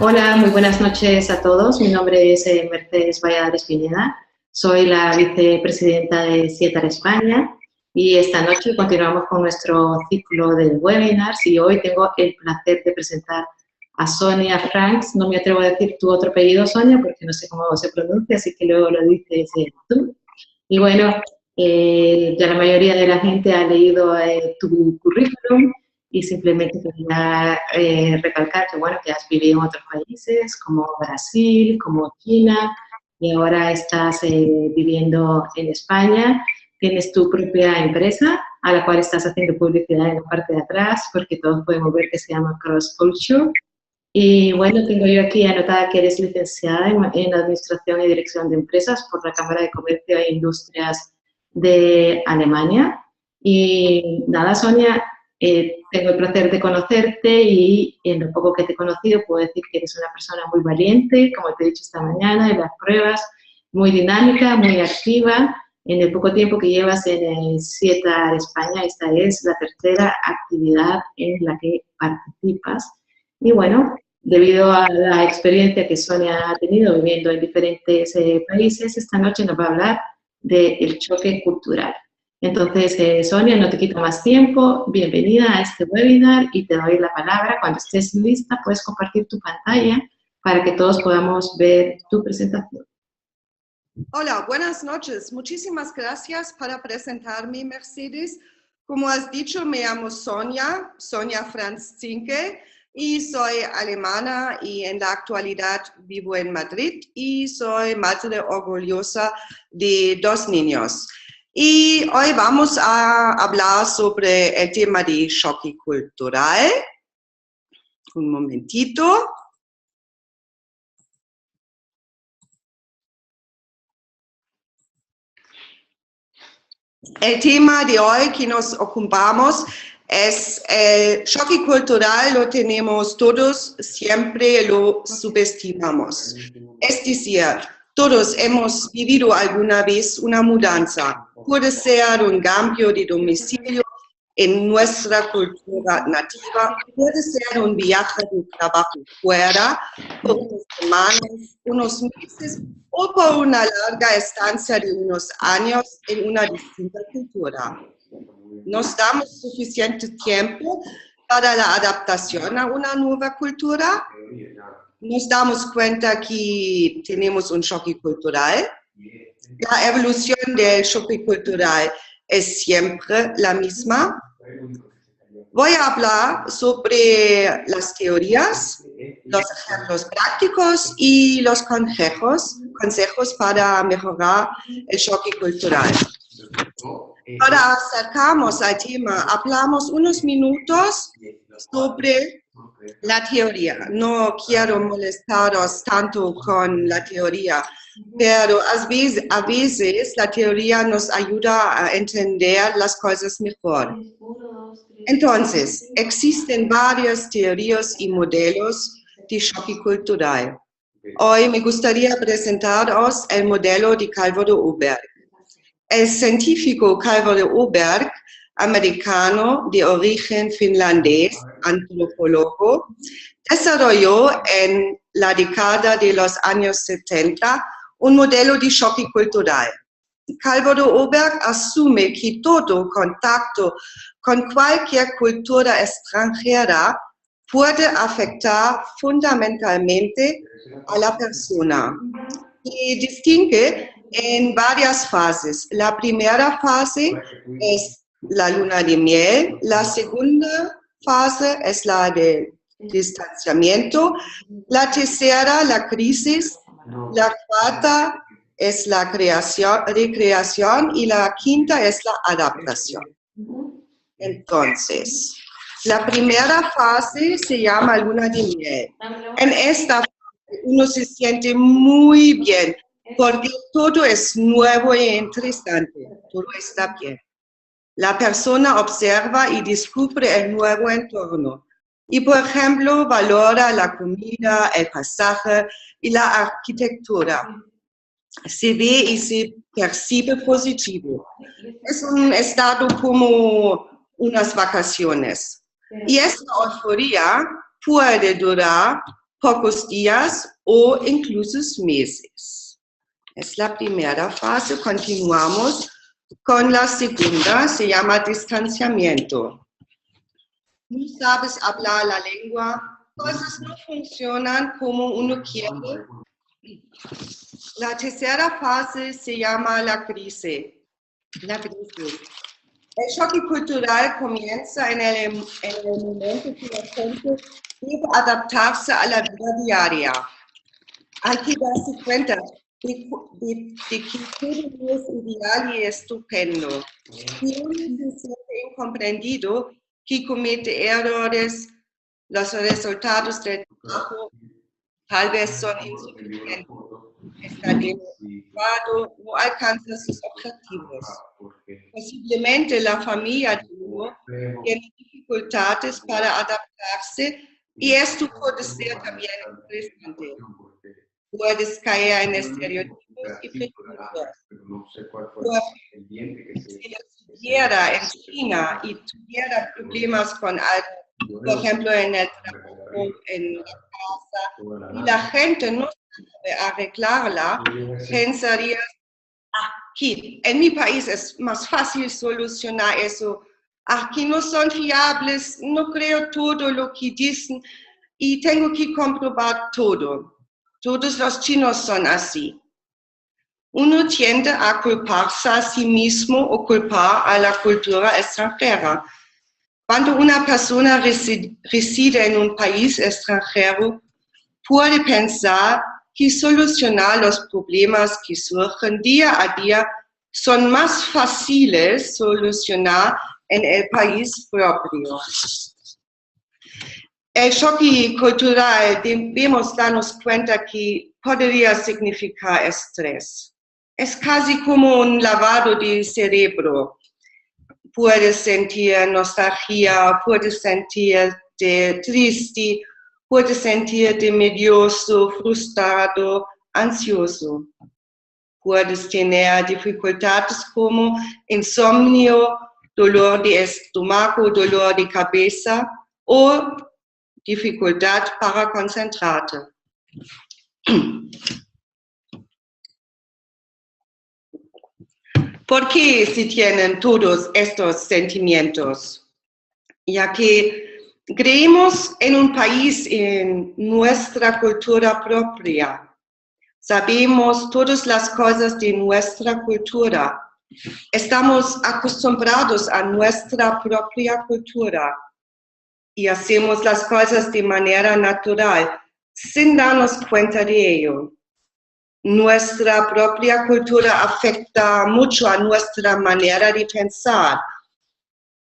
Hola, muy buenas noches a todos. Mi nombre es Mercedes Valladares Pineda. Soy la vicepresidenta de CIETAR España y esta noche continuamos con nuestro ciclo de webinars y hoy tengo el placer de presentar a Sonia Franks. No me atrevo a decir tu otro apellido, Sonia, porque no sé cómo se pronuncia, así que luego lo dices tú. Y bueno, ya la mayoría de la gente ha leído tu currículum y simplemente quería recalcar que, bueno, que has vivido en otros países como Brasil, como China, y ahora estás viviendo en España. Tienes tu propia empresa a la cual estás haciendo publicidad en la parte de atrás, porque todos podemos ver que se llama Cross Culture. Y bueno, tengo yo aquí anotada que eres licenciada en Administración y Dirección de Empresas por la Cámara de Comercio e Industrias de Alemania. Y nada, Sonia, tengo el placer de conocerte y en lo poco que te he conocido puedo decir que eres una persona muy valiente, como te he dicho esta mañana, en las pruebas, muy dinámica, muy activa. En el poco tiempo que llevas en el CIETAR España, esta es la tercera actividad en la que participas. Y bueno, debido a la experiencia que Sonia ha tenido viviendo en diferentes países, esta noche nos va a hablar del choque cultural. Entonces, Sonia, no te quito más tiempo, bienvenida a este webinar y te doy la palabra. Cuando estés lista, puedes compartir tu pantalla para que todos podamos ver tu presentación. Hola, buenas noches. Muchísimas gracias para presentarme, Mercedes. Como has dicho, me llamo Sonia Franks Zinke, y soy alemana y en la actualidad vivo en Madrid y soy madre orgullosa de 2 niños. Y hoy vamos a hablar sobre el tema de choque cultural. Un momentito. El tema de hoy que nos ocupamos es el choque cultural, lo tenemos todos, siempre lo subestimamos. Es decir, todos hemos vivido alguna vez una mudanza. Puede ser un cambio de domicilio en nuestra cultura nativa, puede ser un viaje de trabajo fuera, por unas semanas, unos meses o por una larga estancia de unos años en una distinta cultura. ¿Nos damos suficiente tiempo para la adaptación a una nueva cultura? ¿Nos damos cuenta que tenemos un choque cultural? La evolución del choque cultural es siempre la misma. Voy a hablar sobre las teorías, los ejemplos prácticos y los consejos para mejorar el choque cultural. Ahora acercamos al tema, hablamos unos minutos sobre la teoría. No quiero molestaros tanto con la teoría, pero a veces la teoría nos ayuda a entender las cosas mejor. Entonces, existen varias teorías y modelos de choque cultural. Hoy me gustaría presentaros el modelo de Calvo de Oberg. El científico Calvo de Oberg, americano de origen finlandés, antropólogo, desarrolló en la década de los años 70 un modelo de choque cultural. Calvo de Oberg asume que todo contacto con cualquier cultura extranjera puede afectar fundamentalmente a la persona. Y distingue en varias fases. La primera fase es la luna de miel, la segunda fase es la de distanciamiento, la tercera la crisis, la cuarta es la recreación y la quinta es la adaptación. Entonces, la primera fase se llama luna de miel. En esta fase uno se siente muy bien porque todo es nuevo e interesante, todo está bien. La persona observa y descubre el nuevo entorno y, por ejemplo, valora la comida, el paisaje y la arquitectura. Se ve y se percibe positivo. Es un estado como unas vacaciones. Y esta euforia puede durar pocos días o incluso meses. Es la primera fase. Continuamos con la segunda, se llama distanciamiento. No sabes hablar la lengua, cosas no funcionan como uno quiere. La tercera fase se llama la crisis. El choque cultural comienza en el momento que la gente debe adaptarse a la vida diaria. Hay que darse cuenta de que todo no es ideal y estupendo. Si uno se siente incomprendido, que comete errores, los resultados del trabajo tal vez son insuficientes. Está desmotivado, no alcanza sus objetivos. Posiblemente la familia tiene dificultades para adaptarse y esto puede ser también estresante. Puedes caer en estereotipos y prejuicios. Si estuviera en China y tuviera problemas con algo, por ejemplo en el trabajo, en la casa, y la gente no sabe arreglarla, pensaría, aquí, en mi país es más fácil solucionar eso. Aquí no son fiables, no creo todo lo que dicen y tengo que comprobar todo. Todos los chinos son así. Uno tiende a culparse a sí mismo o culpar a la cultura extranjera. Cuando una persona reside en un país extranjero, puede pensar que solucionar los problemas que surgen día a día son más fáciles solucionar en el país propio. El choque cultural debemos darnos cuenta que podría significar estrés. Es casi como un lavado de cerebro. Puedes sentir nostalgia, puedes sentirte triste, puedes sentirte medioso, frustrado, ansioso. Puedes tener dificultades como insomnio, dolor de estómago, dolor de cabeza o dificultad para concentrarte. ¿Por qué se tienen todos estos sentimientos? Ya que creemos en un país, en nuestra cultura propia. Sabemos todas las cosas de nuestra cultura. Estamos acostumbrados a nuestra propia cultura y hacemos las cosas de manera natural, sin darnos cuenta de ello. Nuestra propia cultura afecta mucho a nuestra manera de pensar.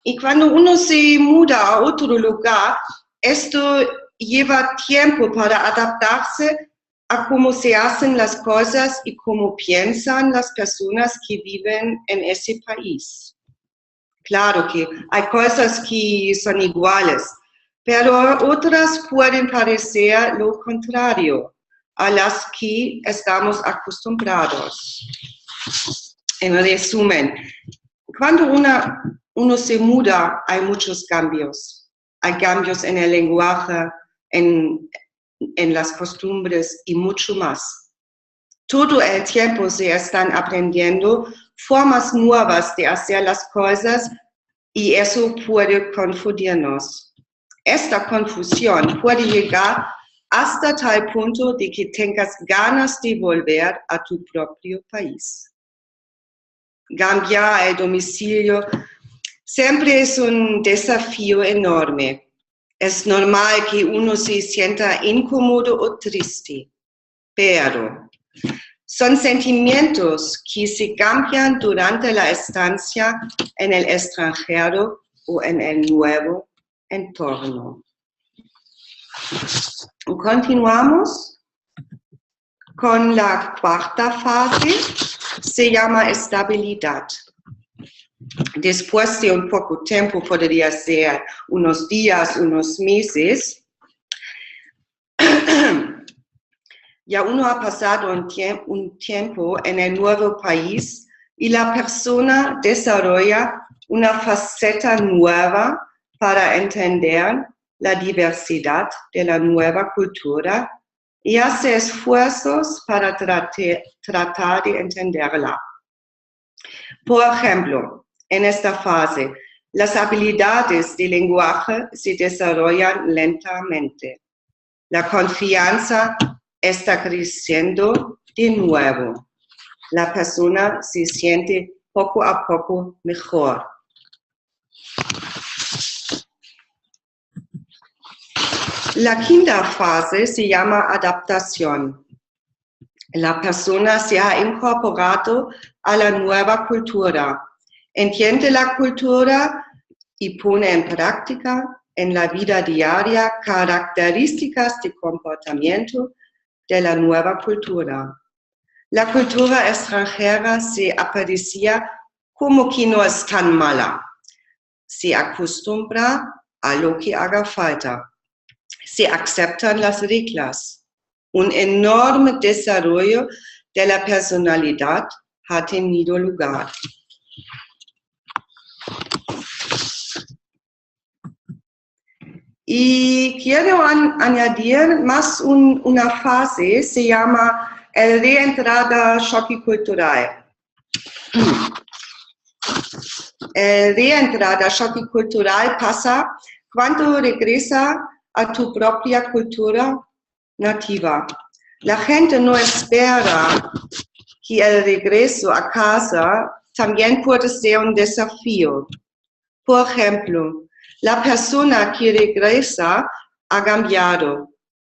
Y cuando uno se muda a otro lugar, esto lleva tiempo para adaptarse a cómo se hacen las cosas y cómo piensan las personas que viven en ese país. Claro que hay cosas que son iguales, pero otras pueden parecer lo contrario a las que estamos acostumbrados. En resumen, cuando uno se muda, hay muchos cambios. Hay cambios en el lenguaje, en las costumbres y mucho más. Todo el tiempo se están aprendiendo formas nuevas de hacer las cosas y eso puede confundirnos. Esta confusión puede llegar hasta tal punto de que tengas ganas de volver a tu propio país. Cambiar el domicilio siempre es un desafío enorme. Es normal que uno se sienta incómodo o triste, pero son sentimientos que se cambian durante la estancia en el extranjero o en el nuevo entorno. Continuamos con la cuarta fase, se llama estabilidad. Después de un poco tiempo, podría ser unos días, unos meses, ya uno ha pasado un tiempo en el nuevo país y la persona desarrolla una faceta nueva para entender la diversidad de la nueva cultura y hace esfuerzos para tratar de entenderla. Por ejemplo, en esta fase, las habilidades de lenguaje se desarrollan lentamente. La confianza está creciendo de nuevo. La persona se siente poco a poco mejor. La quinta fase se llama adaptación. La persona se ha incorporado a la nueva cultura, entiende la cultura y pone en práctica en la vida diaria características de comportamiento de la nueva cultura. La cultura extranjera se aprecia como que no es tan mala. Se acostumbra a lo que haga falta. Se aceptan las reglas. Un enorme desarrollo de la personalidad ha tenido lugar. Y quiero añadir más una fase, se llama el reentrada choque-cultural. El reentrada choque-cultural pasa cuando regresa a tu propia cultura nativa. La gente no espera que el regreso a casa también puede ser un desafío. Por ejemplo, la persona que regresa ha cambiado,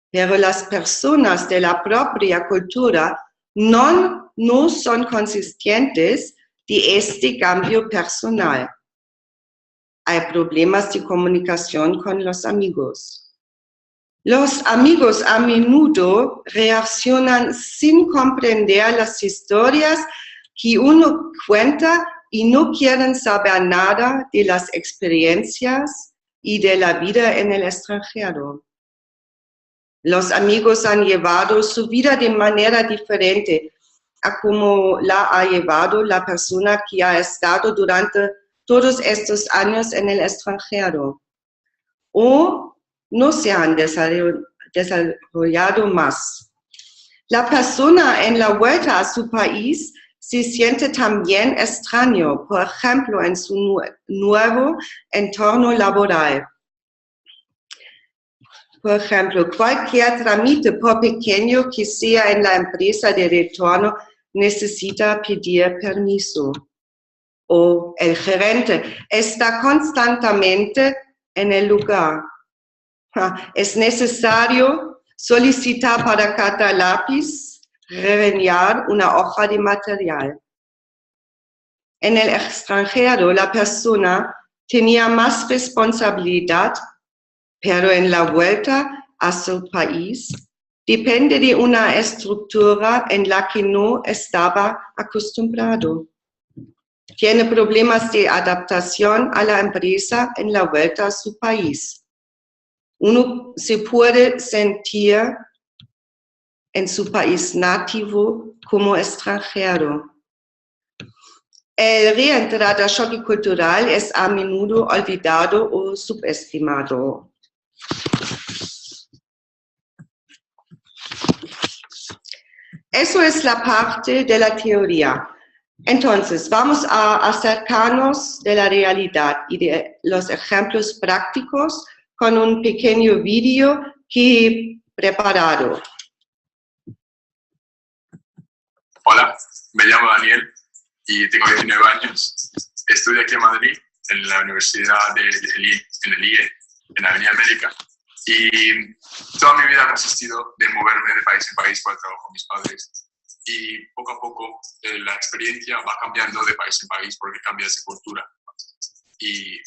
pero las personas de la propia cultura no son conscientes de este cambio personal. Hay problemas de comunicación con los amigos. Los amigos a menudo reaccionan sin comprender las historias que uno cuenta y no quieren saber nada de las experiencias y de la vida en el extranjero. Los amigos han llevado su vida de manera diferente a como la ha llevado la persona que ha estado durante todos estos años en el extranjero. O no se han desarrollado más. La persona en la vuelta a su país se siente también extraño, por ejemplo, en su nuevo entorno laboral. Por ejemplo, cualquier trámite, por pequeño que sea en la empresa de retorno, necesita pedir permiso. O el gerente está constantemente en el lugar. Es necesario solicitar para cada lápiz, rellenar una hoja de material. En el extranjero, la persona tenía más responsabilidad, pero en la vuelta a su país depende de una estructura en la que no estaba acostumbrado. Tiene problemas de adaptación a la empresa en la vuelta a su país. Uno se puede sentir en su país nativo como extranjero. El reentrada choque cultural es a menudo olvidado o subestimado. Eso es la parte de la teoría. Entonces, vamos a acercarnos de la realidad y de los ejemplos prácticos con un pequeño vídeo que he preparado. Hola, me llamo Daniel y tengo 19 años. Estudio aquí en Madrid, en la Universidad en el IE, en Avenida América. Y toda mi vida ha consistido de moverme de país en país por el trabajo con mis padres. Y poco a poco la experiencia va cambiando de país en país porque cambias de cultura. Y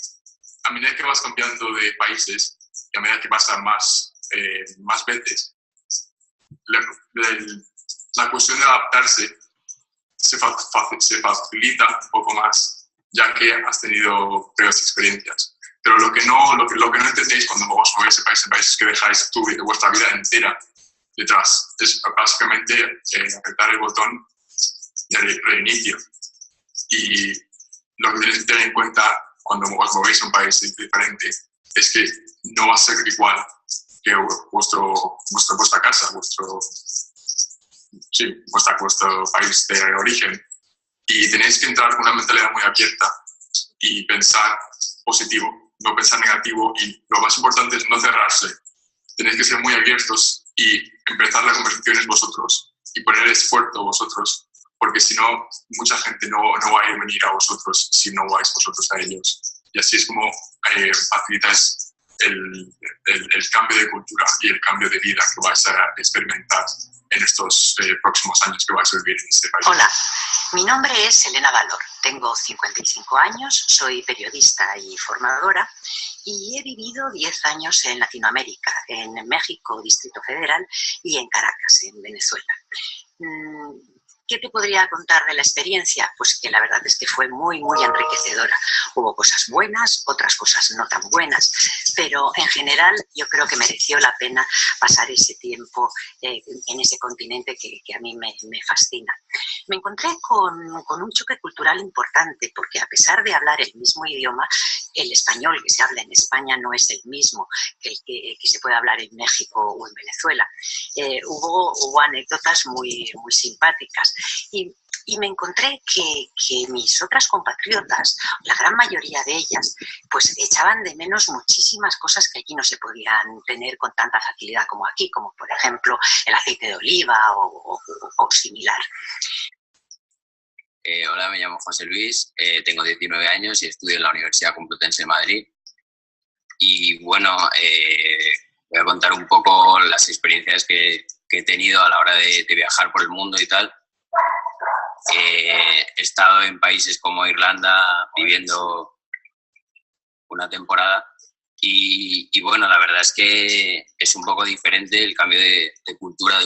a medida que vas cambiando de países y a medida que vas a más veces, la cuestión de adaptarse se facilita un poco más, ya que has tenido previas experiencias. Pero lo que no entendéis cuando os movéis de país en país es que dejáis vuestra vida entera detrás. Es básicamente apretar el botón de reinicio. Y lo que tenéis que tener en cuenta cuando os movéis a un país diferente es que no va a ser igual que vuestra casa, vuestro país de origen. Y tenéis que entrar con una mentalidad muy abierta y pensar positivo, no pensar negativo, y lo más importante es no cerrarse. Tenéis que ser muy abiertos y empezar las conversaciones vosotros y poner esfuerzo vosotros, porque si no, mucha gente no va a venir a vosotros si no vais vosotros a ellos. Y así es como facilitáis el cambio de cultura y el cambio de vida que vais a experimentar en estos próximos años que vais a vivir en este país. Hola, mi nombre es Elena Valor, tengo 55 años, soy periodista y formadora y he vivido 10 años en Latinoamérica, en México, Distrito Federal, y en Caracas, en Venezuela. ¿Qué te podría contar de la experiencia? Pues que la verdad es que fue muy, muy enriquecedora. Hubo cosas buenas, otras cosas no tan buenas, pero en general yo creo que mereció la pena pasar ese tiempo en ese continente que a mí me fascina. Me encontré con un choque cultural importante, porque a pesar de hablar el mismo idioma, el español que se habla en España no es el mismo que el que se puede hablar en México o en Venezuela. Hubo anécdotas muy, muy simpáticas. Y me encontré que mis otras compatriotas, la gran mayoría de ellas, pues echaban de menos muchísimas cosas que aquí no se podían tener con tanta facilidad como aquí, como por ejemplo el aceite de oliva o similar. Hola, me llamo José Luis, tengo 19 años y estudio en la Universidad Complutense de Madrid. Y bueno, voy a contar un poco las experiencias que he tenido a la hora de viajar por el mundo y tal. He estado en países como Irlanda viviendo una temporada y bueno, la verdad es que es un poco diferente el cambio de cultura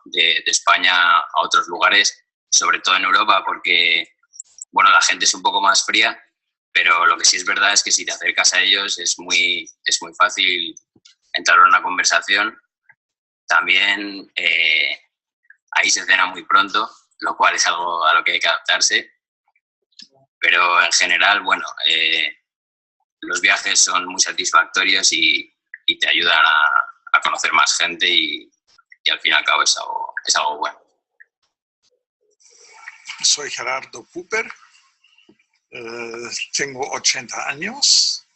de España a otros lugares, sobre todo en Europa, porque bueno, la gente es un poco más fría, pero lo que sí es verdad es que si te acercas a ellos es muy fácil entrar en una conversación. También ahí se cena muy pronto, lo cual es algo a lo que hay que adaptarse. Pero en general, bueno, los viajes son muy satisfactorios y te ayudan a conocer más gente y al fin y al cabo es algo bueno. Soy Gerardo Cooper, tengo 80 años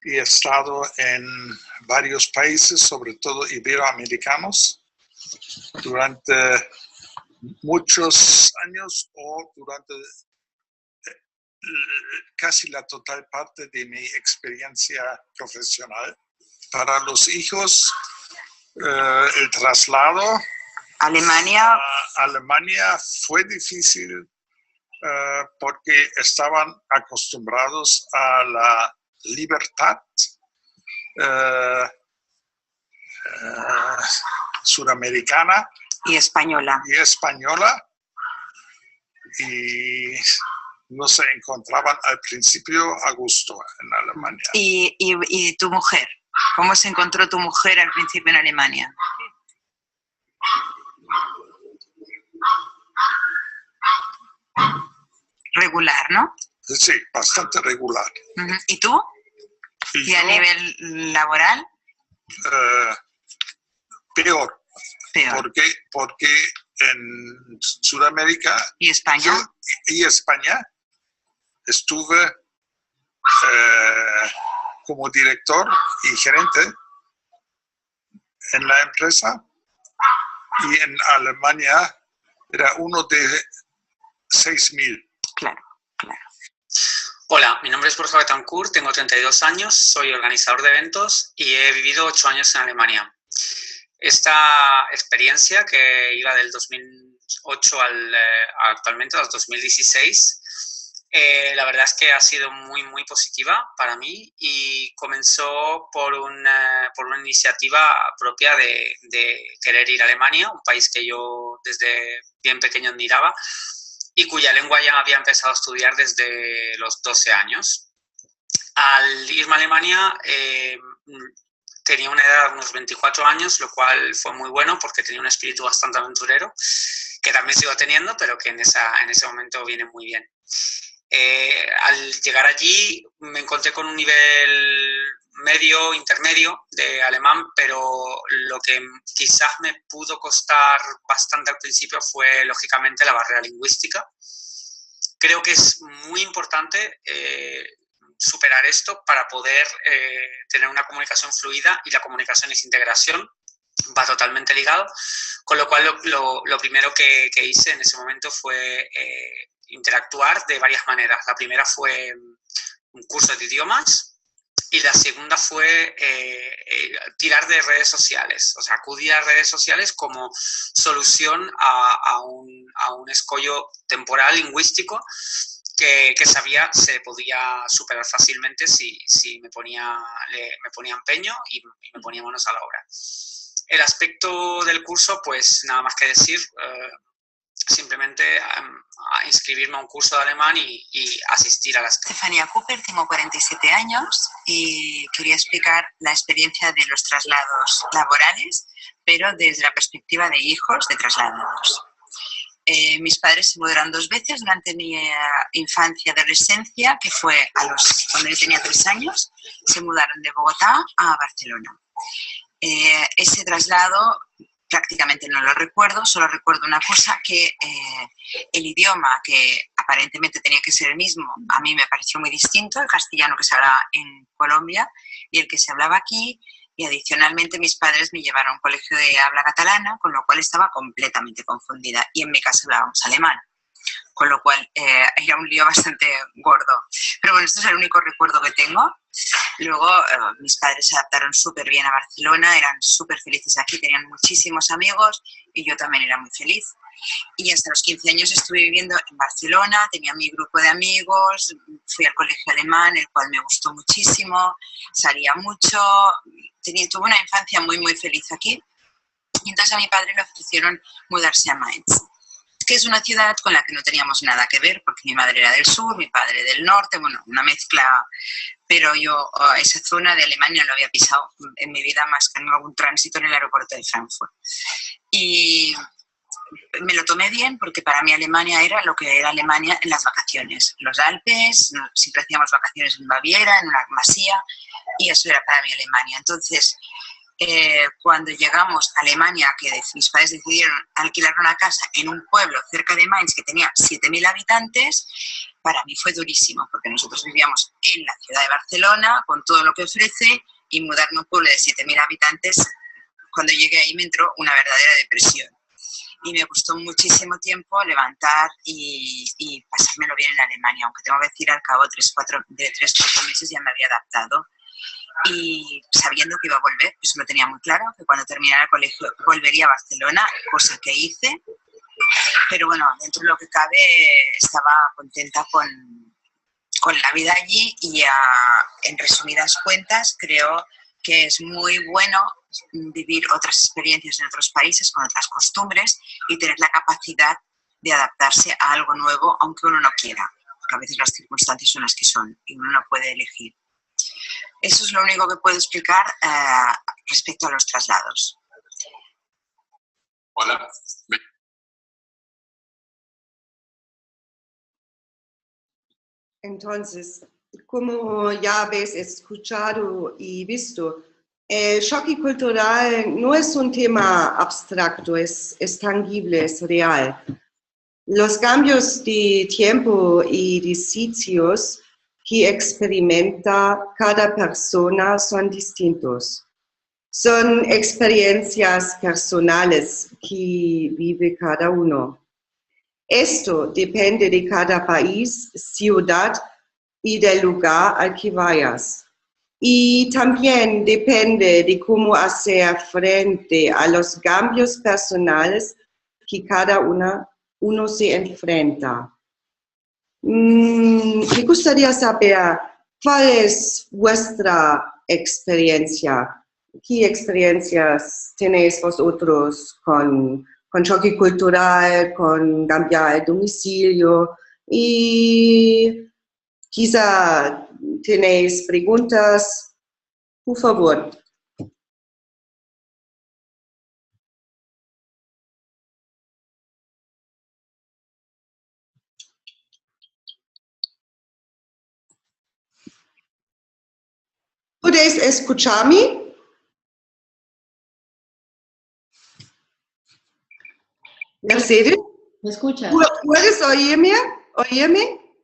y he estado en varios países, sobre todo iberoamericanos, durante muchos años o durante casi la total parte de mi experiencia profesional. Para los hijos, el traslado Alemania. a Alemania fue difícil porque estaban acostumbrados a la libertad sudamericana Y española. Y no se encontraban al principio a gusto en Alemania. ¿Y tu mujer? ¿Cómo se encontró tu mujer al principio en Alemania? Regular, ¿no? Sí, bastante regular. ¿Y tú? ¿Y a nivel laboral? Peor. Peor. Porque en Sudamérica ¿Y España? y España estuve como director y gerente en la empresa, y en Alemania era uno de 6.000. Claro, claro. Hola, mi nombre es Borja Betancourt, tengo 32 años, soy organizador de eventos y he vivido 8 años en Alemania. Esta experiencia, que iba del 2008 actualmente, al 2016, la verdad es que ha sido muy, muy positiva para mí y comenzó por una iniciativa propia de querer ir a Alemania, un país que yo desde bien pequeño admiraba y cuya lengua ya había empezado a estudiar desde los 12 años. Al irme a Alemania tenía una edad de unos 24 años, lo cual fue muy bueno porque tenía un espíritu bastante aventurero, que también sigo teniendo, pero que en ese momento viene muy bien. Al llegar allí me encontré con un nivel medio, intermedio de alemán, pero lo que quizás me pudo costar bastante al principio fue, lógicamente, la barrera lingüística. Creo que es muy importante superar esto para poder tener una comunicación fluida, y la comunicación es integración, va totalmente ligado, con lo cual lo primero que hice en ese momento fue interactuar de varias maneras. La primera fue un curso de idiomas, y la segunda fue tirar de redes sociales, o sea, acudir a redes sociales como solución a un escollo temporal lingüístico que sabía se podía superar fácilmente si me ponía empeño y me ponía manos a la obra. El aspecto del curso, pues nada más que decir, simplemente a inscribirme a un curso de alemán y asistir a las clases. Stefania Cooper, tengo 47 años y quería explicar la experiencia de los traslados laborales, pero desde la perspectiva de hijos de trasladados. Mis padres se mudaron 2 veces durante mi infancia y adolescencia, que fue cuando yo tenía 3 años, se mudaron de Bogotá a Barcelona. Ese traslado prácticamente no lo recuerdo, solo recuerdo una cosa, que el idioma, que aparentemente tenía que ser el mismo, a mí me pareció muy distinto, el castellano que se habla en Colombia y el que se hablaba aquí, y adicionalmente mis padres me llevaron a un colegio de habla catalana, con lo cual estaba completamente confundida, y en mi casa hablábamos alemán, con lo cual era un lío bastante gordo. Pero bueno, este es el único recuerdo que tengo. Luego mis padres se adaptaron súper bien a Barcelona, eran súper felices aquí, tenían muchísimos amigos y yo también era muy feliz. Y hasta los 15 años estuve viviendo en Barcelona, tenía mi grupo de amigos, fui al colegio alemán, el cual me gustó muchísimo, salía mucho, tuve una infancia muy, muy feliz aquí. Y entonces a mi padre le ofrecieron mudarse a Mainz, que es una ciudad con la que no teníamos nada que ver, porque mi madre era del sur, mi padre del norte, bueno, una mezcla, pero yo esa zona de Alemania no lo había pisado en mi vida más que en algún tránsito en el aeropuerto de Frankfurt. Y me lo tomé bien, porque para mí Alemania era lo que era Alemania en las vacaciones, los Alpes, siempre hacíamos vacaciones en Baviera, en una masía, y eso era para mí Alemania. Entonces, cuando llegamos a Alemania, que mis padres decidieron alquilar una casa en un pueblo cerca de Mainz que tenía 7.000 habitantes, para mí fue durísimo, porque nosotros vivíamos en la ciudad de Barcelona con todo lo que ofrece, y mudarme a un pueblo de 7.000 habitantes, cuando llegué ahí me entró una verdadera depresión. Y me costó muchísimo tiempo levantar y pasármelo bien en Alemania, aunque tengo que decir, al cabo de 3-4 meses ya me había adaptado. Y sabiendo que iba a volver, eso lo tenía muy claro, que cuando terminara el colegio volvería a Barcelona, cosa que hice. Pero bueno, dentro de lo que cabe estaba contenta con la vida allí, y en resumidas cuentas creo que es muy bueno vivir otras experiencias en otros países con otras costumbres y tener la capacidad de adaptarse a algo nuevo, aunque uno no quiera, porque a veces las circunstancias son las que son y uno no puede elegir. Eso es lo único que puedo explicar respecto a los traslados. Hola. Entonces, como ya habéis escuchado y visto, el choque cultural no es un tema abstracto, es tangible, es real. Los cambios de tiempo y de sitios que experimenta cada persona son distintos. Son experiencias personales que vive cada uno. Esto depende de cada país, ciudad y del lugar al que vayas. Y también depende de cómo hacer frente a los cambios personales que cada uno se enfrenta. Me gustaría saber cuál es vuestra experiencia. ¿Qué experiencias tenéis vosotros con choque cultural, con cambiar el domicilio? Y quizá tenéis preguntas, por favor. ¿Podéis escucharme? Mercedes, ¿Me escuchas? ¿puedes oírme?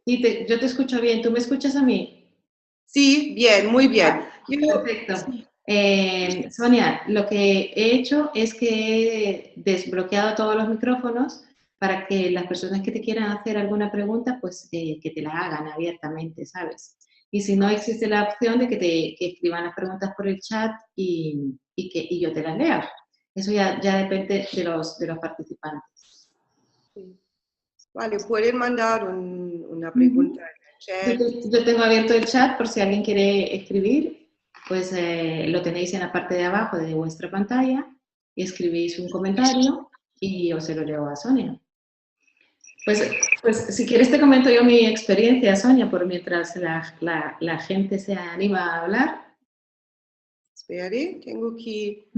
Sí, yo te escucho bien. ¿Tú me escuchas a mí? Sí, bien, muy bien. Perfecto. Sonia, lo que he hecho es que he desbloqueado todos los micrófonos para que las personas que te quieran hacer alguna pregunta, pues que te la hagan abiertamente, ¿sabes? Y si no, existe la opción de que escriban las preguntas por el chat y yo te las lea. Eso ya depende de los participantes. Vale, pueden mandar una pregunta en el chat. Yo tengo abierto el chat por si alguien quiere escribir, pues lo tenéis en la parte de abajo de vuestra pantalla y escribís un comentario y yo se lo leo a Sonia. Pues si quieres te comento yo mi experiencia, Sonia, por mientras la gente se anima a hablar. Espere, tengo que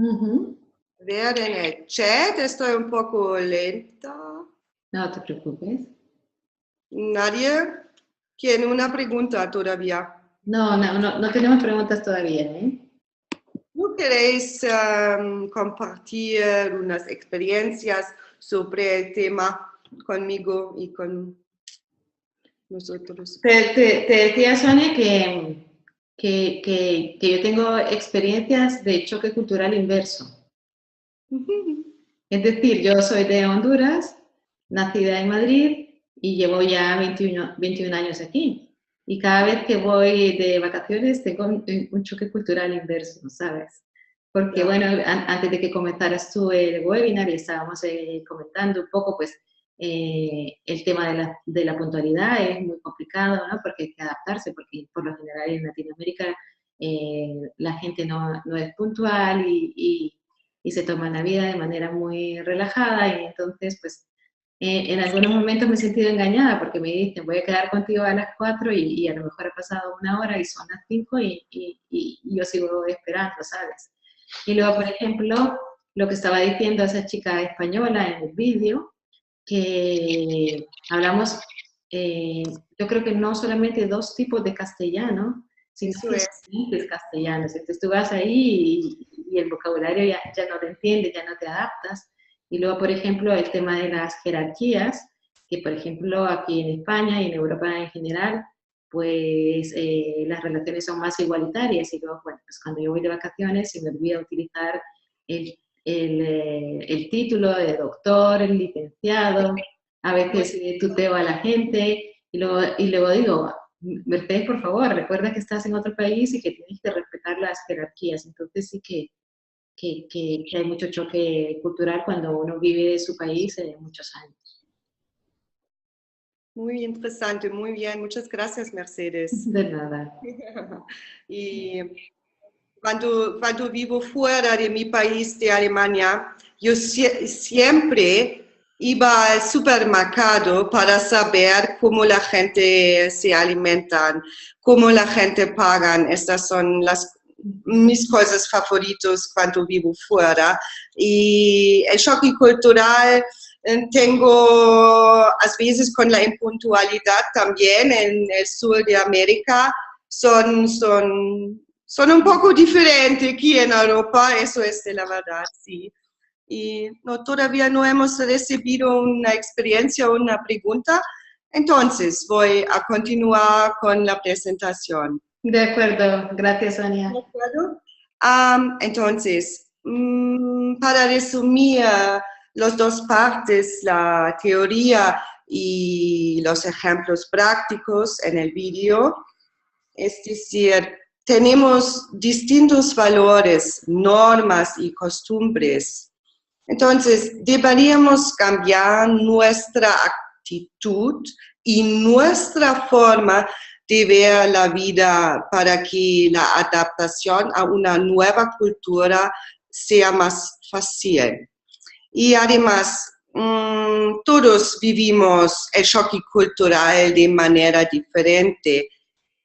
ver en el chat, estoy un poco lenta. No te preocupes. ¿Nadie tiene una pregunta todavía? No tenemos preguntas todavía, ¿eh? ¿No queréis compartir unas experiencias sobre el tema conmigo y con nosotros? Te decía, Sonia, que yo tengo experiencias de choque cultural inverso. Es decir, yo soy de Honduras, nacida en Madrid y llevo ya 21 años aquí. Y cada vez que voy de vacaciones tengo un choque cultural inverso, ¿sabes? Porque, bueno, antes de que comenzaras tú el webinar y estábamos comentando un poco, pues, el tema de la puntualidad es muy complicado, ¿no? Porque hay que adaptarse, porque por lo general en Latinoamérica la gente no es puntual y se toma la vida de manera muy relajada y entonces, pues, en algunos momentos me he sentido engañada porque me dicen, voy a quedar contigo a las 4 y a lo mejor ha pasado una hora y son las 5 y yo sigo esperando, ¿sabes? Y luego, por ejemplo, lo que estaba diciendo esa chica española en el vídeo, que hablamos, yo creo que no solamente dos tipos de castellano, sino diferentes castellanos. Entonces tú vas ahí y el vocabulario ya no lo entiendes, ya no te adaptas. Y luego, por ejemplo, el tema de las jerarquías, que por ejemplo aquí en España y en Europa en general, pues las relaciones son más igualitarias. Y luego, bueno, pues cuando yo voy de vacaciones se me olvida utilizar el título de doctor, el licenciado, a veces tuteo a la gente y luego digo, Mercedes, por favor, recuerda que estás en otro país y que tienes que respetar las jerarquías. Entonces sí que hay mucho choque cultural cuando uno vive en su país muchos años. Muy interesante, muy bien. Muchas gracias, Mercedes. De nada. Y cuando vivo fuera de mi país, de Alemania, yo siempre iba al supermercado para saber cómo la gente se alimenta, cómo la gente paga. Estas son mis cosas favoritas cuando vivo fuera. Y el choque cultural tengo a veces con la impuntualidad también en el sur de América. Son un poco diferentes aquí en Europa, eso es de la verdad, sí. Y todavía no hemos recibido una experiencia o una pregunta, entonces voy a continuar con la presentación. De acuerdo, gracias, Sonia. ¿De acuerdo? Entonces, para resumir las dos partes, la teoría y los ejemplos prácticos en el vídeo, es decir, tenemos distintos valores, normas y costumbres. Entonces, deberíamos cambiar nuestra actitud y nuestra forma de ver la vida para que la adaptación a una nueva cultura sea más fácil. Y además, todos vivimos el choque cultural de manera diferente,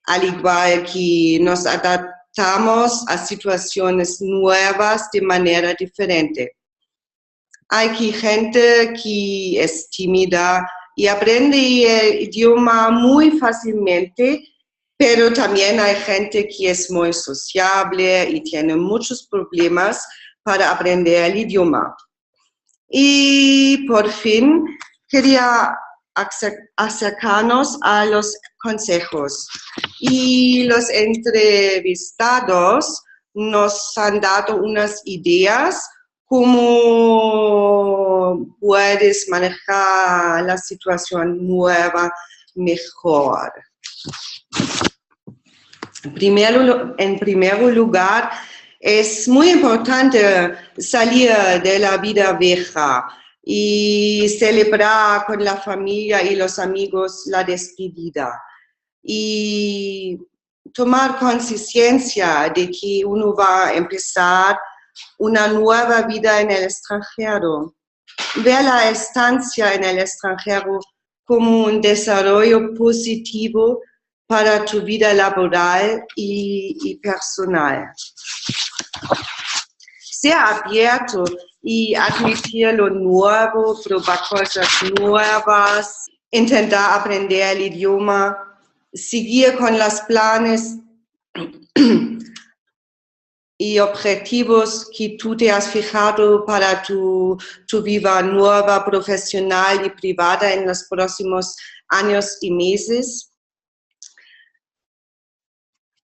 al igual que nos adaptamos a situaciones nuevas de manera diferente. Hay gente que es tímida y aprende el idioma muy fácilmente pero también hay gente que es muy sociable y tiene muchos problemas para aprender el idioma. Y por fin quería acercarnos a los consejos. Y los entrevistados nos han dado unas ideas cómo puedes manejar la situación nueva mejor. En primer lugar, es muy importante salir de la vida vieja y celebrar con la familia y los amigos la despedida. Y tomar conciencia de que uno va a empezar una nueva vida en el extranjero. Ver la estancia en el extranjero como un desarrollo positivo para tu vida laboral y personal. Sea abierto y admitir lo nuevo, probar cosas nuevas, intentar aprender el idioma, seguir con los planes y objetivos que tú te has fijado para tu vida nueva, profesional y privada en los próximos años y meses.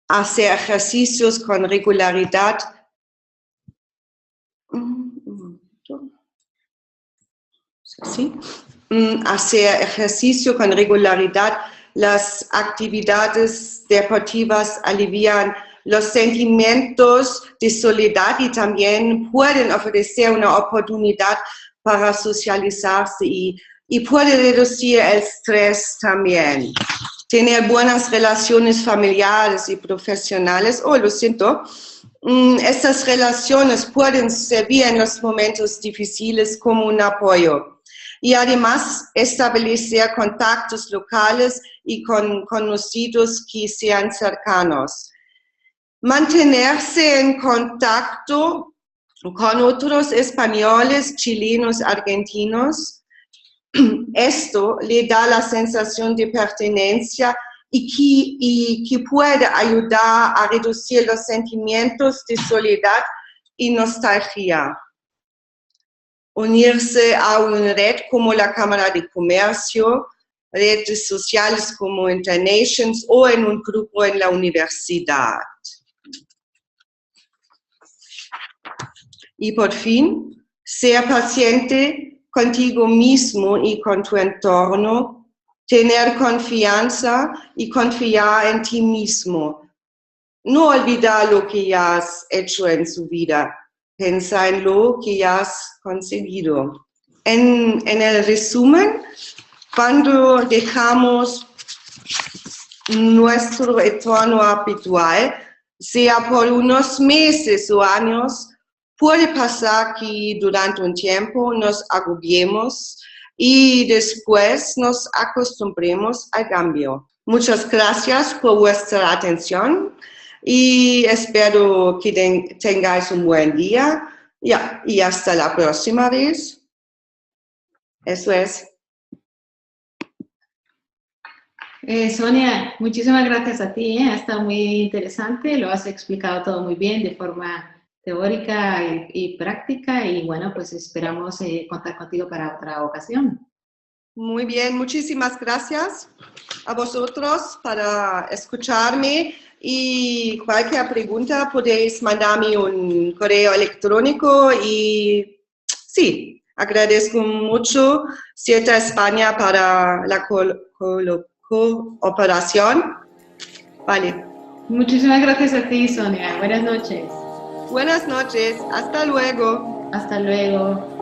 Hacer ejercicios con regularidad. ¿Sí? Hacer ejercicio con regularidad. Las actividades deportivas alivian los sentimientos de soledad y también pueden ofrecer una oportunidad para socializarse y puede reducir el estrés también. Tener buenas relaciones familiares y profesionales, estas relaciones pueden servir en los momentos difíciles como un apoyo. Y además establecer contactos locales y con conocidos que sean cercanos. Mantenerse en contacto con otros españoles, chilenos, argentinos. Esto le da la sensación de pertenencia y que puede ayudar a reducir los sentimientos de soledad y nostalgia. Unirse a una red como la Cámara de Comercio, redes sociales como Internations o en un grupo en la universidad. Y por fin, ser paciente contigo mismo y con tu entorno, tener confianza y confiar en ti mismo. No olvidar lo que ya has hecho en su vida. Piensa en lo que ya has conseguido. En el resumen, cuando dejamos nuestro entorno habitual, sea por unos meses o años, puede pasar que durante un tiempo nos agobiemos y después nos acostumbremos al cambio. Muchas gracias por vuestra atención y espero que tengáis un buen día y hasta la próxima vez. Eso es. Sonia, muchísimas gracias a ti, ha estado muy interesante, lo has explicado todo muy bien de forma teórica y práctica y bueno, pues esperamos contar contigo para otra ocasión. Muy bien, muchísimas gracias a vosotros para escucharme y cualquier pregunta podéis mandarme un correo electrónico y sí, agradezco mucho Sieta España para la cooperación. Vale. Muchísimas gracias a ti, Sonia. Buenas noches. Buenas noches. Hasta luego. Hasta luego.